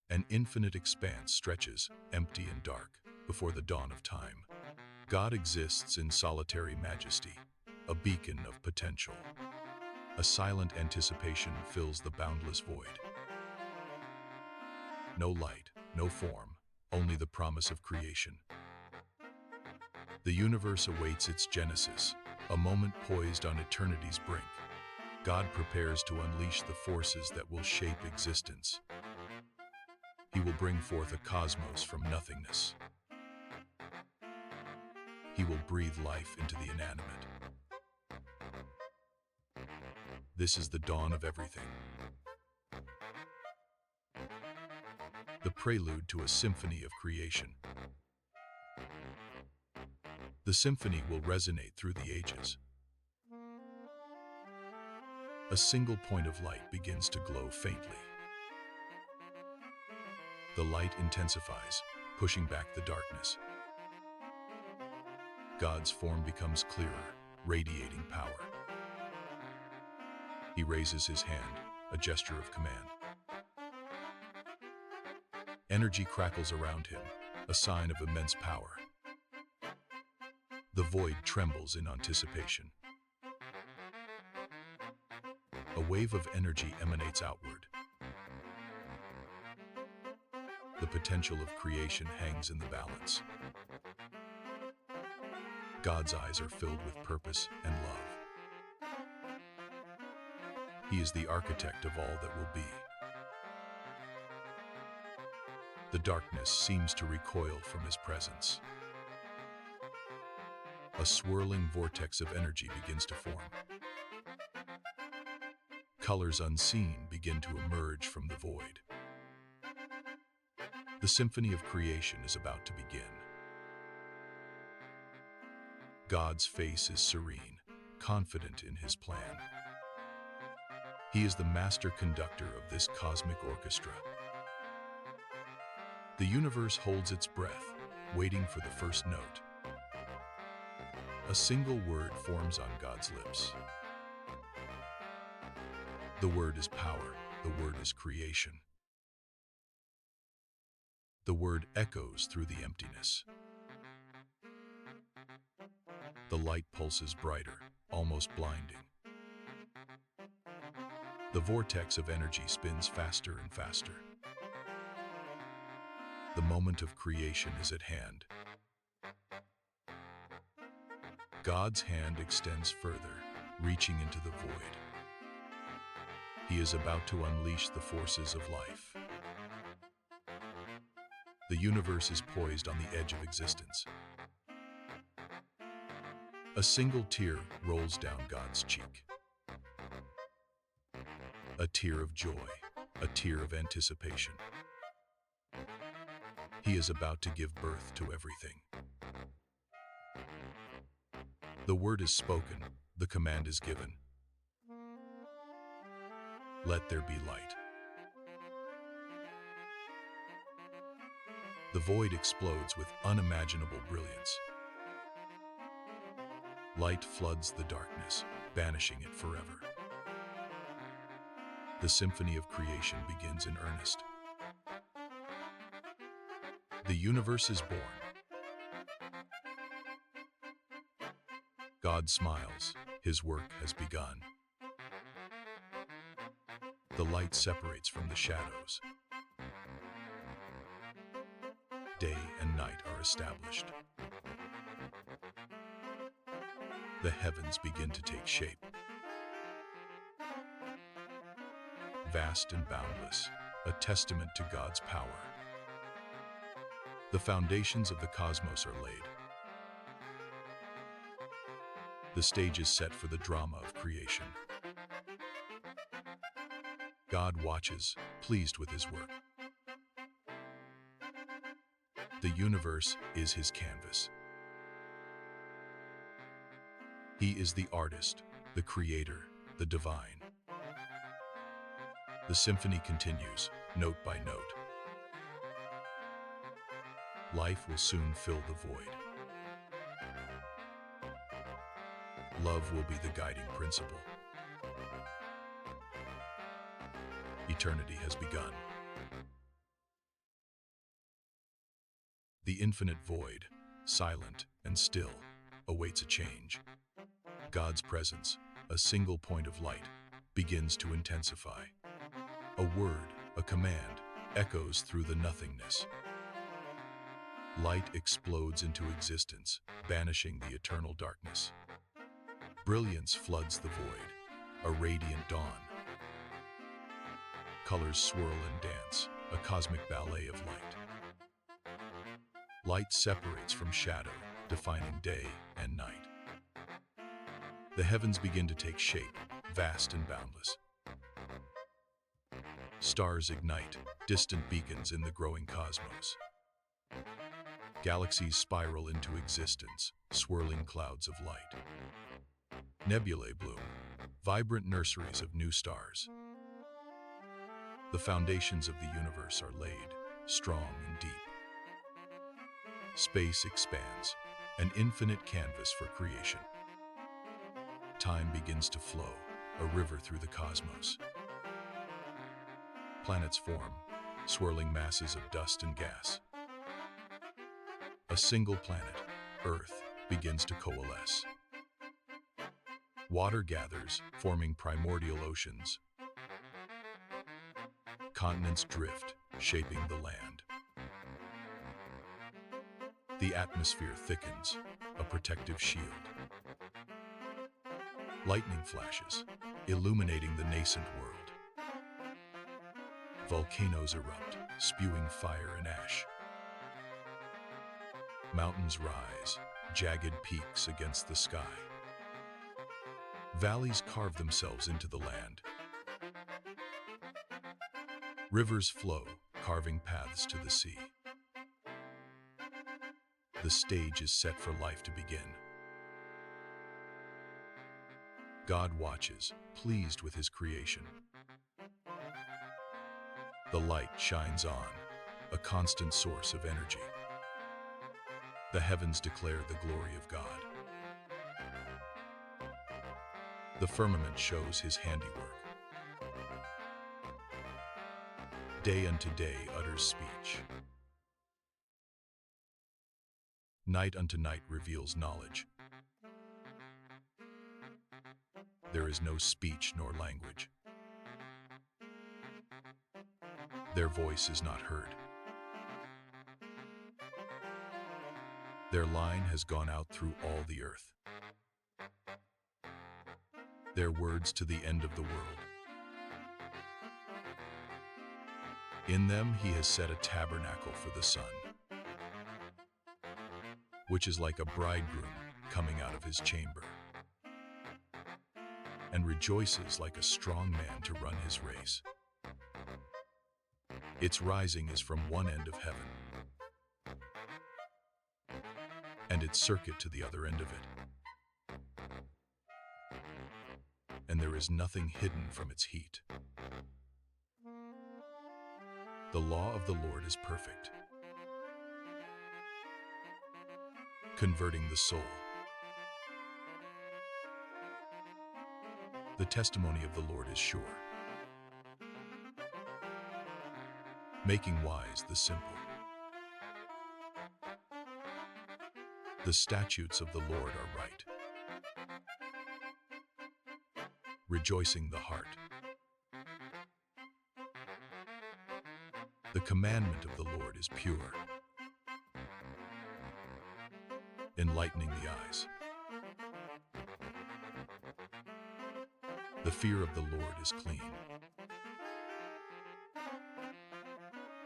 An infinite expanse stretches, empty and dark, before the dawn of time. God exists in solitary majesty, a beacon of potential. A silent anticipation fills the boundless void. No light, no form, only the promise of creation. The universe awaits its genesis, a moment poised on eternity's brink. God prepares to unleash the forces that will shape existence. He will bring forth a cosmos from nothingness. He will breathe life into the inanimate. This is the dawn of everything. The prelude to a symphony of creation. The symphony will resonate through the ages. A single point of light begins to glow faintly. The light intensifies, pushing back the darkness. God's form becomes clearer, radiating power. He raises his hand, a gesture of command. Energy crackles around him, a sign of immense power. The void trembles in anticipation. A wave of energy emanates outward. The potential of creation hangs in the balance. God's eyes are filled with purpose and love. He is the architect of all that will be. The darkness seems to recoil from his presence. A swirling vortex of energy begins to form. Colors unseen begin to emerge from the void. The symphony of creation is about to begin. God's face is serene, confident in his plan. He is the master conductor of this cosmic orchestra. The universe holds its breath, waiting for the first note. A single word forms on God's lips. The word is power, the word is creation. The word echoes through the emptiness. The light pulses brighter, almost blinding. The vortex of energy spins faster and faster. The moment of creation is at hand. God's hand extends further, reaching into the void. He is about to unleash the forces of life. The universe is poised on the edge of existence. A single tear rolls down God's cheek. A tear of joy, a tear of anticipation. He is about to give birth to everything. The word is spoken, the command is given. Let there be light. The void explodes with unimaginable brilliance. Light floods the darkness, banishing it forever. The symphony of creation begins in earnest. The universe is born. God smiles, his work has begun. The light separates from the shadows. Day and night are established. The heavens begin to take shape. Vast and boundless, a testament to God's power. The foundations of the cosmos are laid. The stage is set for the drama of creation. God watches, pleased with his work. The universe is his canvas. He is the artist, the creator, the divine. The symphony continues, note by note. Life will soon fill the void. Love will be the guiding principle. Eternity has begun. The infinite void, silent and still, awaits a change. God's presence, a single point of light, begins to intensify. A word, a command, echoes through the nothingness. Light explodes into existence, banishing the eternal darkness. Brilliance floods the void, a radiant dawn. Colors swirl and dance, a cosmic ballet of light. Light separates from shadow, defining day and night. The heavens begin to take shape, vast and boundless. Stars ignite, distant beacons in the growing cosmos. Galaxies spiral into existence, swirling clouds of light. Nebulae bloom, vibrant nurseries of new stars. The foundations of the universe are laid, strong and deep. Space expands, an infinite canvas for creation. Time begins to flow, a river through the cosmos. Planets form, swirling masses of dust and gas. A single planet, Earth, begins to coalesce. Water gathers, forming primordial oceans. Continents drift, shaping the land. The atmosphere thickens, a protective shield. Lightning flashes, illuminating the nascent world. Volcanoes erupt, spewing fire and ash. Mountains rise, jagged peaks against the sky. Valleys carve themselves into the land. Rivers flow, carving paths to the sea. The stage is set for life to begin. God watches, pleased with his creation. The light shines on, a constant source of energy. The heavens declare the glory of God. The firmament shows his handiwork. Day unto day utters speech. Night unto night reveals knowledge. There is no speech nor language. Their voice is not heard. Their line has gone out through all the earth. Their words to the end of the world. In them he has set a tabernacle for the sun, which is like a bridegroom coming out of his chamber, and rejoices like a strong man to run his race. Its rising is from one end of heaven, and its circuit to the other end of it. And there is nothing hidden from its heat. The law of the Lord is perfect, converting the soul. The testimony of the Lord is sure, making wise the simple. The statutes of the Lord are right, rejoicing the heart. The commandment of the Lord is pure, enlightening the eyes. The fear of the Lord is clean,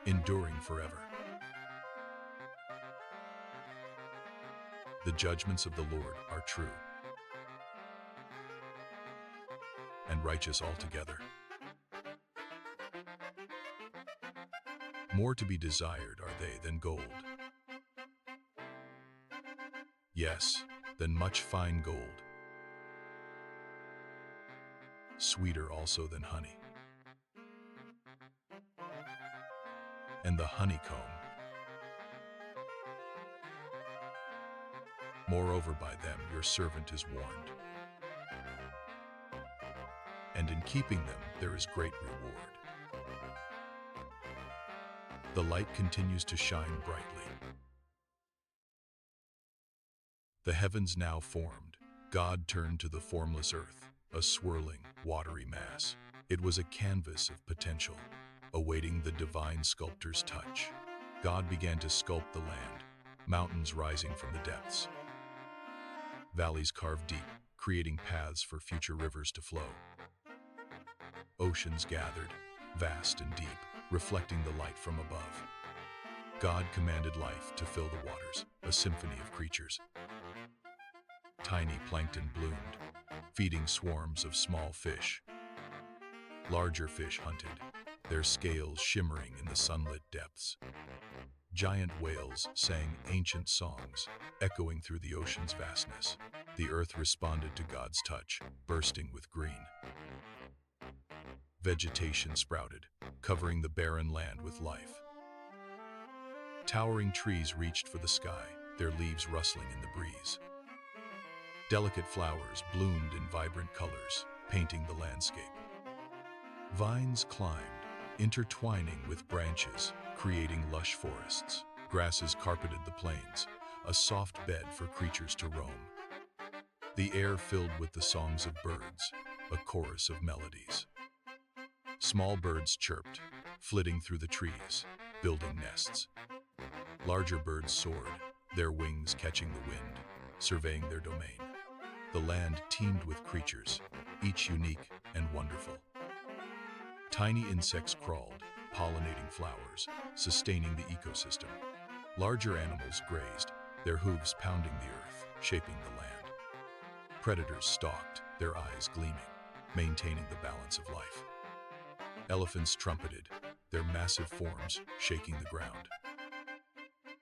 enduring forever. The judgments of the Lord are true and righteous altogether. More to be desired are they than gold. Yes, than much fine gold. Sweeter also than honey. And the honeycomb. Moreover, by them your servant is warned. And in keeping them there is great reward. The light continues to shine brightly, The heavens now formed. God turned to the formless earth, a swirling, watery mass. It was a canvas of potential, awaiting the divine sculptor's touch. God began to sculpt the land, mountains rising from the depths. Valleys carved deep, creating paths for future rivers to flow. Oceans gathered, vast and deep, reflecting the light from above. God commanded life to fill the waters, a symphony of creatures. Tiny plankton bloomed, feeding swarms of small fish. Larger fish hunted, their scales shimmering in the sunlit depths. Giant whales sang ancient songs, echoing through the ocean's vastness. The earth responded to God's touch, bursting with green. Vegetation sprouted, covering the barren land with life. Towering trees reached for the sky, their leaves rustling in the breeze. Delicate flowers bloomed in vibrant colors, painting the landscape. Vines climbed, intertwining with branches, creating lush forests. Grasses carpeted the plains, a soft bed for creatures to roam. The air filled with the songs of birds, a chorus of melodies. Small birds chirped, flitting through the trees, building nests. Larger birds soared, their wings catching the wind, surveying their domain. The land teemed with creatures, each unique and wonderful. Tiny insects crawled, pollinating flowers, sustaining the ecosystem. Larger animals grazed, their hooves pounding the earth, shaping the land. Predators stalked, their eyes gleaming, maintaining the balance of life. Elephants trumpeted, their massive forms shaking the ground.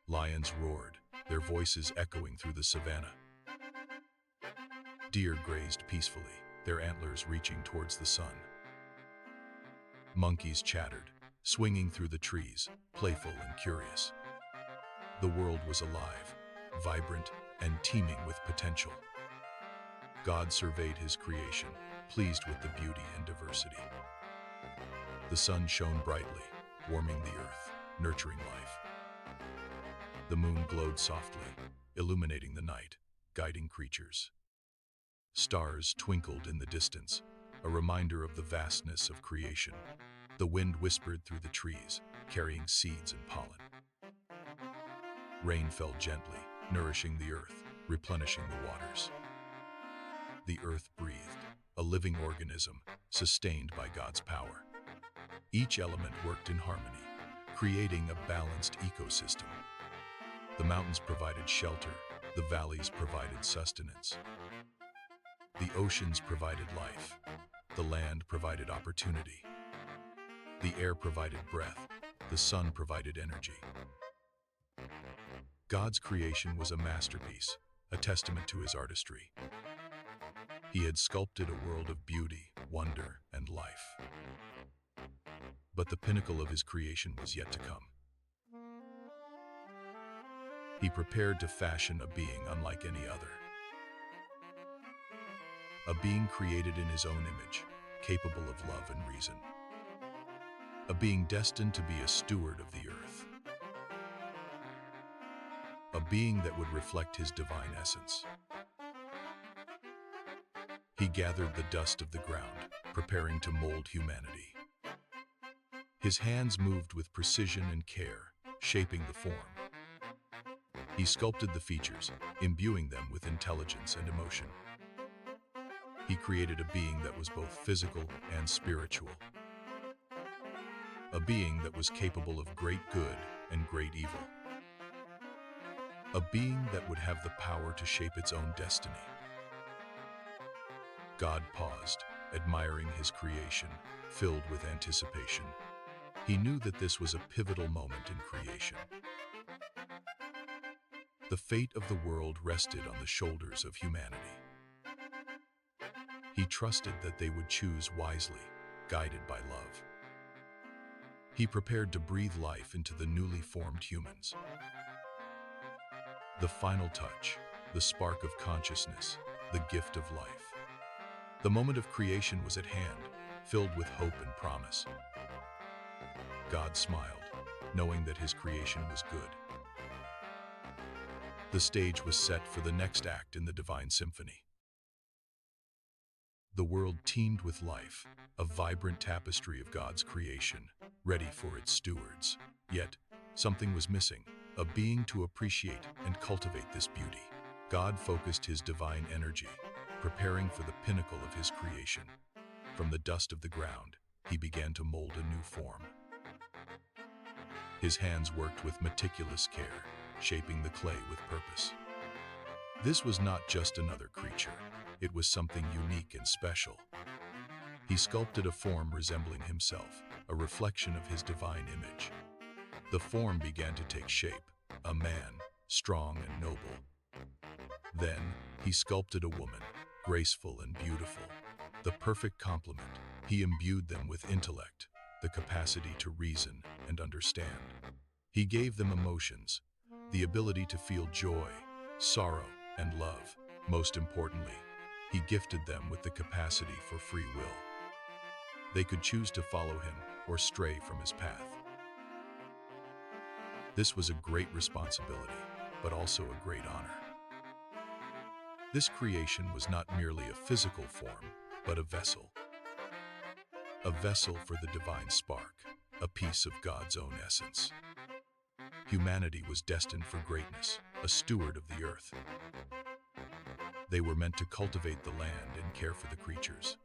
Lions roared, their voices echoing through the savannah. Deer grazed peacefully, their antlers reaching towards the sun. Monkeys chattered, swinging through the trees, playful and curious. The world was alive, vibrant, and teeming with potential. God surveyed his creation, pleased with the beauty and diversity. The sun shone brightly, warming the earth, nurturing life. The moon glowed softly, illuminating the night, guiding creatures. Stars twinkled in the distance, a reminder of the vastness of creation. The wind whispered through the trees, carrying seeds and pollen. Rain fell gently, nourishing the earth, replenishing the waters. The earth breathed, a living organism, sustained by God's power. Each element worked in harmony, creating a balanced ecosystem. The mountains provided shelter, the valleys provided sustenance. The oceans provided life, the land provided opportunity. The air provided breath, the sun provided energy. God's creation was a masterpiece, a testament to his artistry. He had sculpted a world of beauty, wonder, and life. But the pinnacle of his creation was yet to come. He prepared to fashion a being unlike any other. A being created in his own image, capable of love and reason. A being destined to be a steward of the earth. A being that would reflect his divine essence. He gathered the dust of the ground, preparing to mold humanity. His hands moved with precision and care, shaping the form. He sculpted the features, imbuing them with intelligence and emotion. He created a being that was both physical and spiritual. A being that was capable of great good and great evil. A being that would have the power to shape its own destiny. God paused, admiring his creation, filled with anticipation. He knew that this was a pivotal moment in creation. The fate of the world rested on the shoulders of humanity. He trusted that they would choose wisely, guided by love. He prepared to breathe life into the newly formed humans. The final touch, the spark of consciousness, the gift of life. The moment of creation was at hand, filled with hope and promise. God smiled, knowing that his creation was good. The stage was set for the next act in the divine symphony. The world teemed with life, a vibrant tapestry of God's creation, ready for its stewards. Yet, something was missing, a being to appreciate and cultivate this beauty. God focused his divine energy, preparing for the pinnacle of his creation. From the dust of the ground, he began to mold a new form. His hands worked with meticulous care, shaping the clay with purpose. This was not just another creature, it was something unique and special. He sculpted a form resembling himself, a reflection of his divine image. The form began to take shape, a man, strong and noble. Then, he sculpted a woman, graceful and beautiful. The perfect complement. He imbued them with intellect, the capacity to reason and understand. He gave them emotions, the ability to feel joy, sorrow, and love. Most importantly, he gifted them with the capacity for free will. They could choose to follow him or stray from his path. This was a great responsibility, but also a great honor. This creation was not merely a physical form, but a vessel. A vessel for the divine spark, a piece of God's own essence. Humanity was destined for greatness, a steward of the earth. They were meant to cultivate the land and care for the creatures.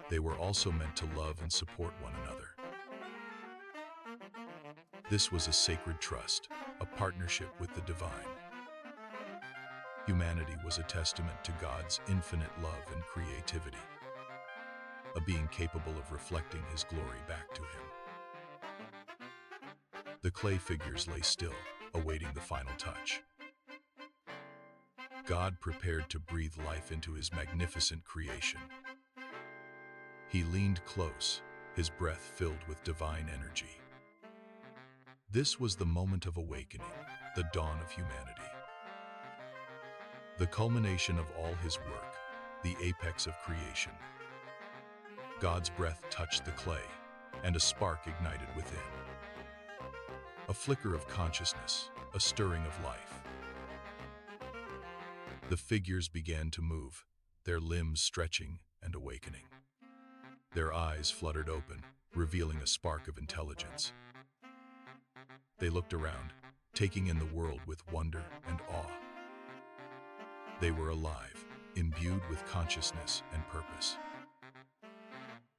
They were also meant to love and support one another. This was a sacred trust, a partnership with the divine. Humanity was a testament to God's infinite love and creativity, a being capable of reflecting his glory back to him. The clay figures lay still, awaiting the final touch. God prepared to breathe life into his magnificent creation. He leaned close, his breath filled with divine energy. This was the moment of awakening, the dawn of humanity. The culmination of all his work, the apex of creation. God's breath touched the clay, and a spark ignited within. A flicker of consciousness, a stirring of life. The figures began to move, their limbs stretching and awakening. Their eyes fluttered open, revealing a spark of intelligence. They looked around, taking in the world with wonder and awe. They were alive, imbued with consciousness and purpose.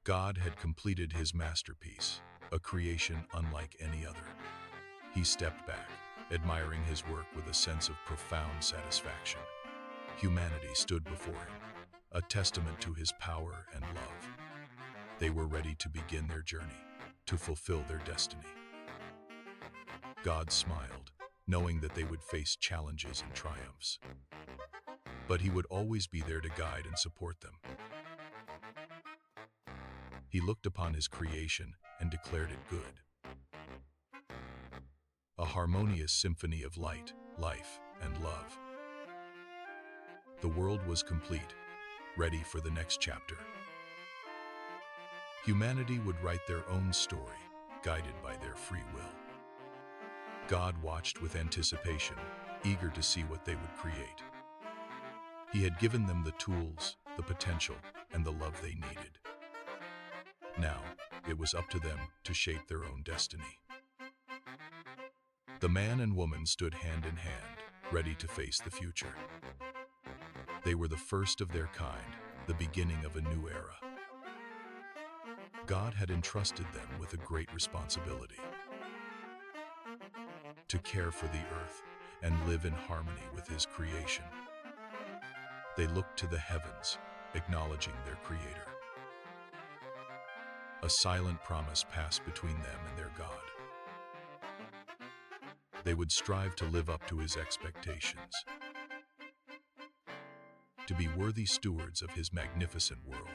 God had completed his masterpiece, a creation unlike any other. He stepped back, admiring his work with a sense of profound satisfaction. Humanity stood before him, a testament to his power and love. They were ready to begin their journey, to fulfill their destiny. God smiled, knowing that they would face challenges and triumphs. But he would always be there to guide and support them. He looked upon his creation and declared it good. A harmonious symphony of light, life, and love. The world was complete, ready for the next chapter. Humanity would write their own story, guided by their free will. God watched with anticipation, eager to see what they would create. He had given them the tools, the potential, and the love they needed. Now, it was up to them to shape their own destiny. The man and woman stood hand in hand, ready to face the future. They were the first of their kind, the beginning of a new era. God had entrusted them with a great responsibility: to care for the earth and live in harmony with his creation. They looked to the heavens, acknowledging their Creator. A silent promise passed between them and their God. They would strive to live up to his expectations, to be worthy stewards of his magnificent world.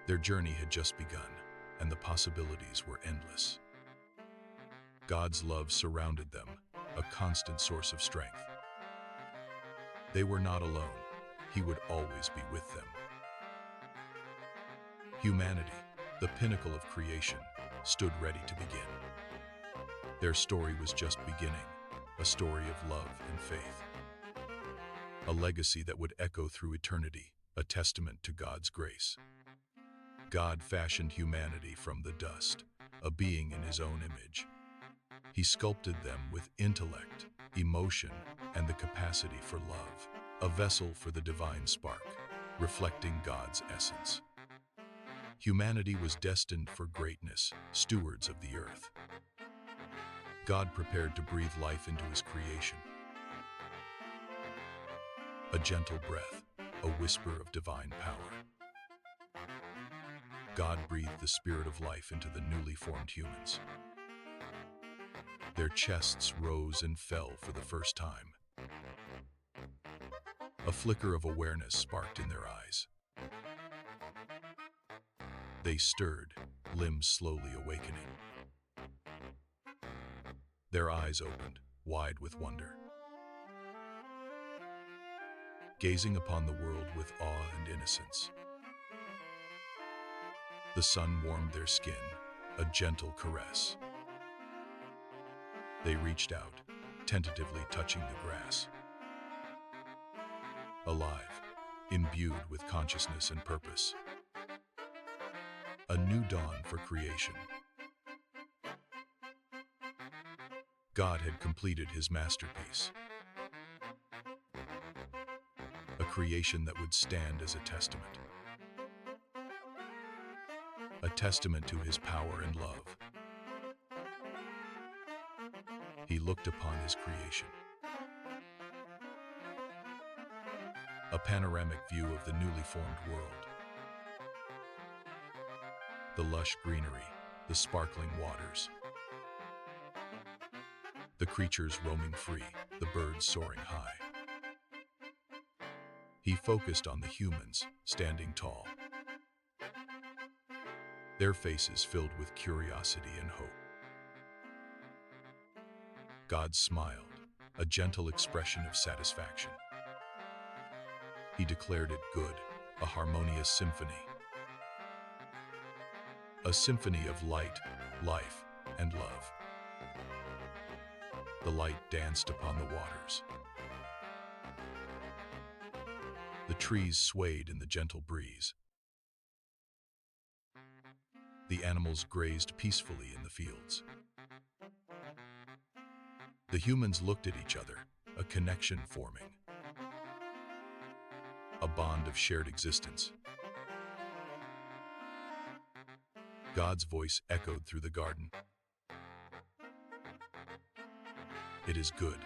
Their journey had just begun, and the possibilities were endless. God's love surrounded them, a constant source of strength. They were not alone. He would always be with them. Humanity, the pinnacle of creation, stood ready to begin. Their story was just beginning, a story of love and faith. A legacy that would echo through eternity, a testament to God's grace. God fashioned humanity from the dust, a being in his own image. He sculpted them with intellect, emotion, and the capacity for love, a vessel for the divine spark, reflecting God's essence. Humanity was destined for greatness, stewards of the earth. God prepared to breathe life into his creation. A gentle breath, a whisper of divine power. God breathed the spirit of life into the newly formed humans. Their chests rose and fell for the first time. A flicker of awareness sparked in their eyes. They stirred, limbs slowly awakening. Their eyes opened, wide with wonder, gazing upon the world with awe and innocence. The sun warmed their skin, a gentle caress. They reached out, tentatively touching the grass. Alive, imbued with consciousness and purpose. A new dawn for creation. God had completed his masterpiece. A creation that would stand as a testament. A testament to his power and love. He looked upon his creation. A panoramic view of the newly formed world. The lush greenery, the sparkling waters. The creatures roaming free, the birds soaring high. He focused on the humans, standing tall. Their faces filled with curiosity and hope. God smiled, a gentle expression of satisfaction. He declared it good, a harmonious symphony. A symphony of light, life, and love. The light danced upon the waters. The trees swayed in the gentle breeze. The animals grazed peacefully in the fields. The humans looked at each other, a connection forming. A bond of shared existence. God's voice echoed through the garden. It is good.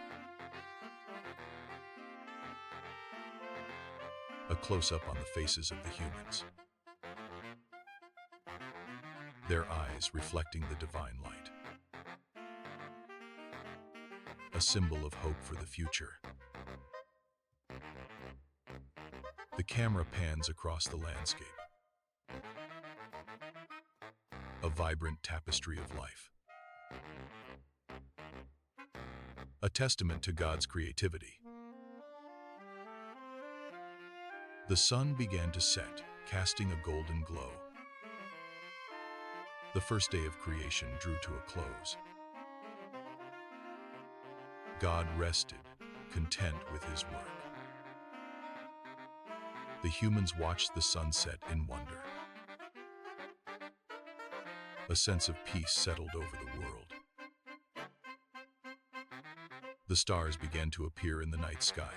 A close-up on the faces of the humans. Their eyes reflecting the divine light. A symbol of hope for the future. The camera pans across the landscape. A vibrant tapestry of life. A testament to God's creativity. The sun began to set, casting a golden glow. The first day of creation drew to a close. God rested, content with his work. The humans watched the sunset in wonder. A sense of peace settled over the world. The stars began to appear in the night sky.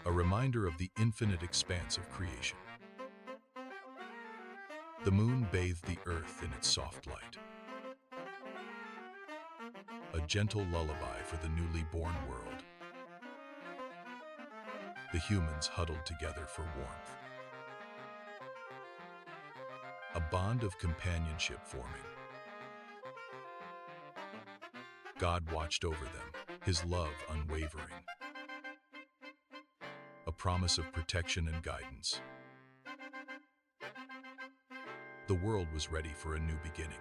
A reminder of the infinite expanse of creation. The moon bathed the earth in its soft light. A gentle lullaby for the newly born world. The humans huddled together for warmth. A bond of companionship forming. God watched over them, his love unwavering. A promise of protection and guidance. The world was ready for a new beginning.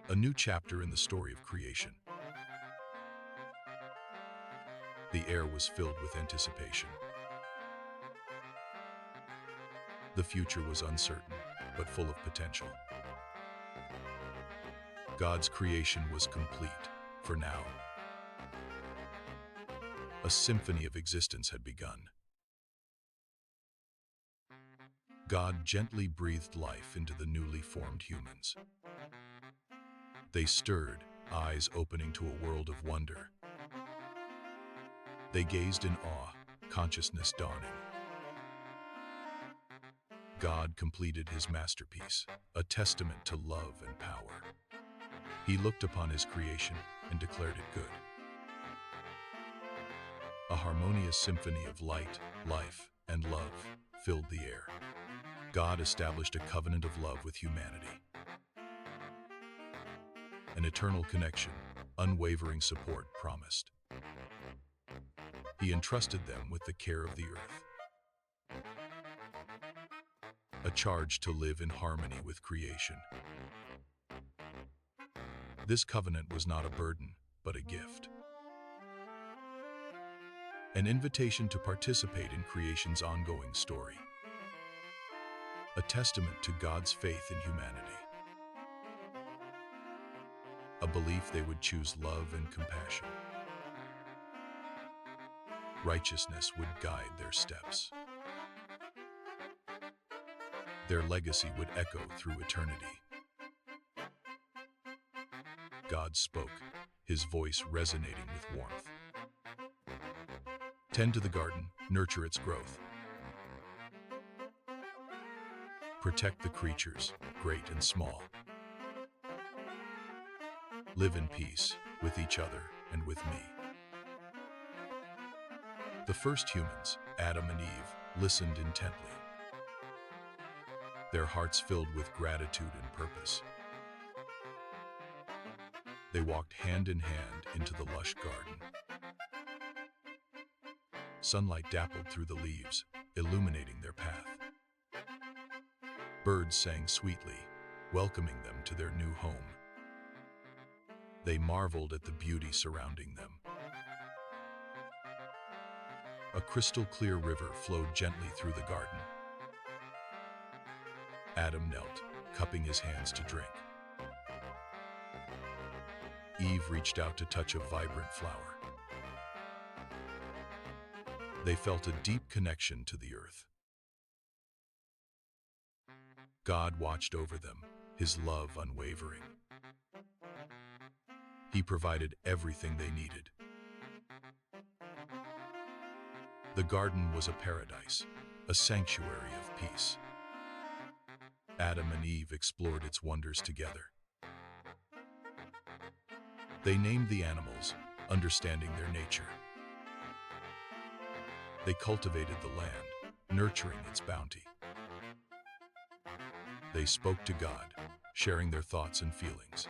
A new chapter in the story of creation. The air was filled with anticipation. The future was uncertain, but full of potential. God's creation was complete, for now. A symphony of existence had begun. God gently breathed life into the newly formed humans. They stirred, eyes opening to a world of wonder. They gazed in awe, consciousness dawning. God completed his masterpiece, a testament to love and power. He looked upon his creation and declared it good. A harmonious symphony of light, life, and love filled the air. God established a covenant of love with humanity. An eternal connection, unwavering support promised. He entrusted them with the care of the earth. A charge to live in harmony with creation. This covenant was not a burden, but a gift. An invitation to participate in creation's ongoing story. A testament to God's faith in humanity. A belief they would choose love and compassion. Righteousness would guide their steps. Their legacy would echo through eternity. God spoke, his voice resonating with warmth. Tend to the garden, nurture its growth. Protect the creatures, great and small. Live in peace, with each other and with me. The first humans, Adam and Eve, listened intently. Their hearts filled with gratitude and purpose. They walked hand in hand into the lush garden. Sunlight dappled through the leaves, illuminating their path. Birds sang sweetly, welcoming them to their new home. They marveled at the beauty surrounding them. A crystal-clear river flowed gently through the garden. Adam knelt, cupping his hands to drink. Eve reached out to touch a vibrant flower. They felt a deep connection to the earth. God watched over them, his love unwavering. He provided everything they needed. The garden was a paradise, a sanctuary of peace. Adam and Eve explored its wonders together. They named the animals, understanding their nature. They cultivated the land, nurturing its bounty. They spoke to God, sharing their thoughts and feelings.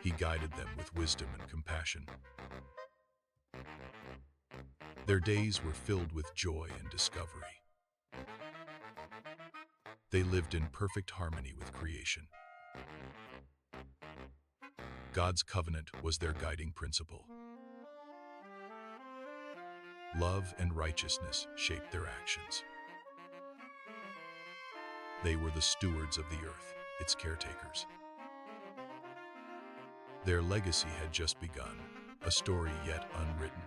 He guided them with wisdom and compassion. Their days were filled with joy and discovery. They lived in perfect harmony with creation. God's covenant was their guiding principle. Love and righteousness shaped their actions. They were the stewards of the earth, its caretakers. Their legacy had just begun, a story yet unwritten.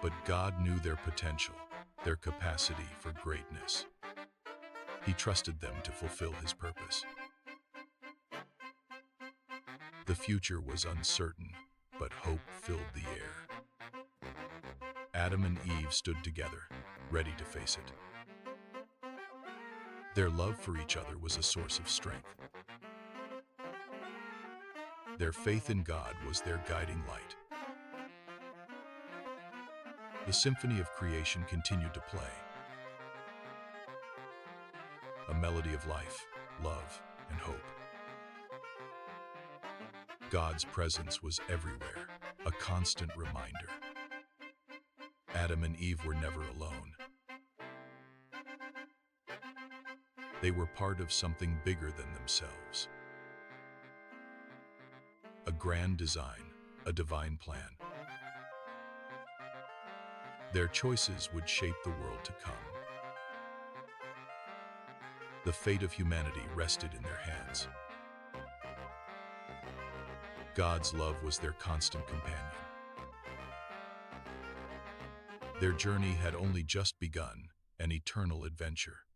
But God knew their potential, their capacity for greatness. He trusted them to fulfill his purpose. The future was uncertain, but hope filled the air. Adam and Eve stood together, ready to face it. Their love for each other was a source of strength. Their faith in God was their guiding light. The symphony of creation continued to play. A melody of life, love, and hope. God's presence was everywhere, a constant reminder. Adam and Eve were never alone. They were part of something bigger than themselves. A grand design, a divine plan. Their choices would shape the world to come. The fate of humanity rested in their hands. God's love was their constant companion. Their journey had only just begun, an eternal adventure.